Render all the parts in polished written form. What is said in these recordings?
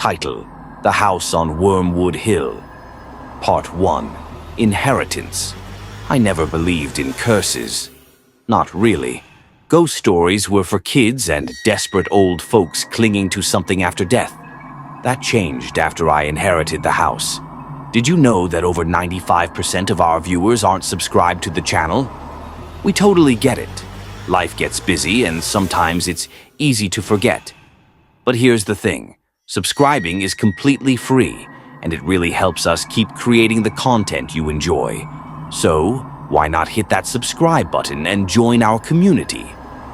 Title: The House on Wyrmwood Hill. Part 1: Inheritance. I never believed in curses. Not really. Ghost stories were for kids and desperate old folks clinging to something after death. That changed after I inherited the house. Did you know that over 95% of our viewers aren't subscribed to the channel? We totally get it. Life gets busy and sometimes it's easy to forget. But here's the thing. Subscribing is completely free, and it really helps us keep creating the content you enjoy. So, why not hit that subscribe button and join our community?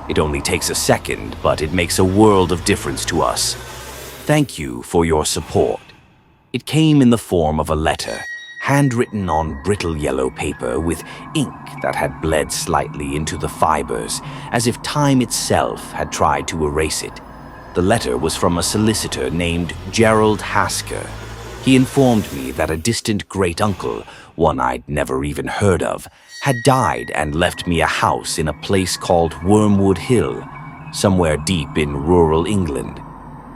It only takes a second, but it makes a world of difference to us. Thank you for your support. It came in the form of a letter, handwritten on brittle yellow paper with ink that had bled slightly into the fibers, as if time itself had tried to erase it. The letter was from a solicitor named Gerald Hasker. He informed me that a distant great-uncle, one I'd never even heard of, had died and left me a house in a place called Wyrmwood Hill, somewhere deep in rural England.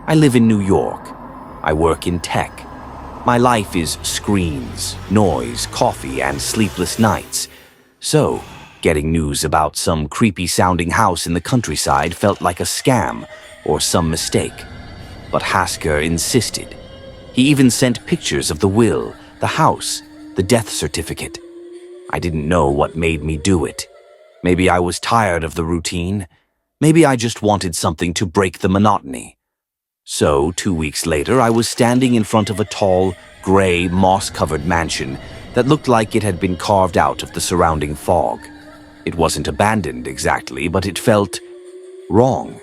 I live in New York. I work in tech. My life is screens, noise, coffee, and sleepless nights. So, getting news about some creepy-sounding house in the countryside felt like a scam or some mistake. But Hasker insisted. He even sent pictures of the will, the house, the death certificate. I didn't know what made me do it. Maybe I was tired of the routine. Maybe I just wanted something to break the monotony. So, 2 weeks later, I was standing in front of a tall, gray, moss-covered mansion that looked like it had been carved out of the surrounding fog. It wasn't abandoned exactly, but it felt wrong.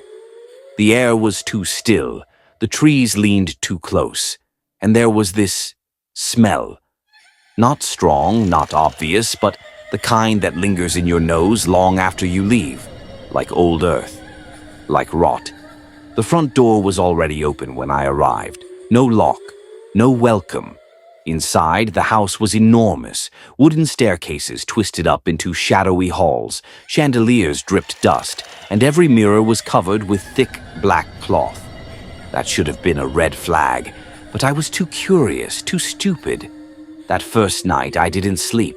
The air was too still, the trees leaned too close, and there was this smell. Not strong, not obvious, but the kind that lingers in your nose long after you leave, like old earth, like rot. The front door was already open when I arrived. No lock, no welcome. Inside, the house was enormous. Wooden staircases twisted up into shadowy halls, chandeliers dripped dust, and every mirror was covered with thick black cloth. That should have been a red flag, but I was too curious, too stupid. That first night, I didn't sleep.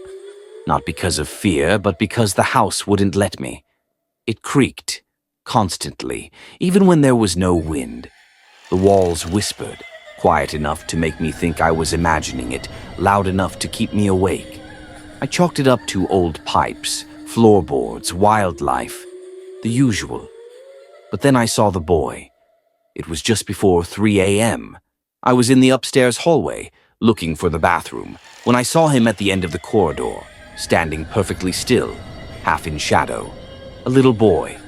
Not because of fear, but because the house wouldn't let me. It creaked. Constantly, even when there was no wind. The walls whispered, quiet enough to make me think I was imagining it, loud enough to keep me awake. I chalked it up to old pipes, floorboards, wildlife, the usual. But then I saw the boy. It was just before 3 a.m. I was in the upstairs hallway, looking for the bathroom, when I saw him at the end of the corridor, standing perfectly still, half in shadow. A little boy.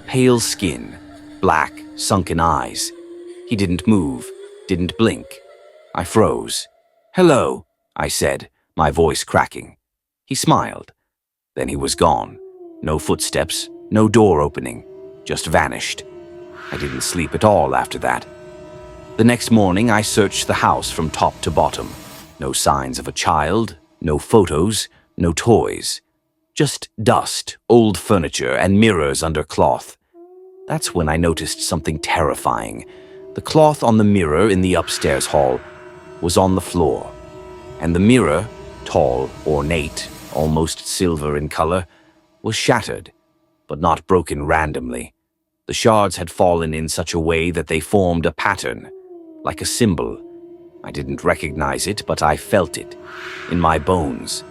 Pale skin, black, sunken eyes. He didn't move, didn't blink. I froze. "Hello," I said, my voice cracking. He smiled. Then he was gone. No footsteps, no door opening, just vanished. I didn't sleep at all after that. The next morning, I searched the house from top to bottom. No signs of a child, no photos, no toys. Just dust, old furniture, and mirrors under cloth. That's when I noticed something terrifying. The cloth on the mirror in the upstairs hall was on the floor, and the mirror, tall, ornate, almost silver in color, was shattered, but not broken randomly. The shards had fallen in such a way that they formed a pattern, like a symbol. I didn't recognize it, but I felt it, in my bones.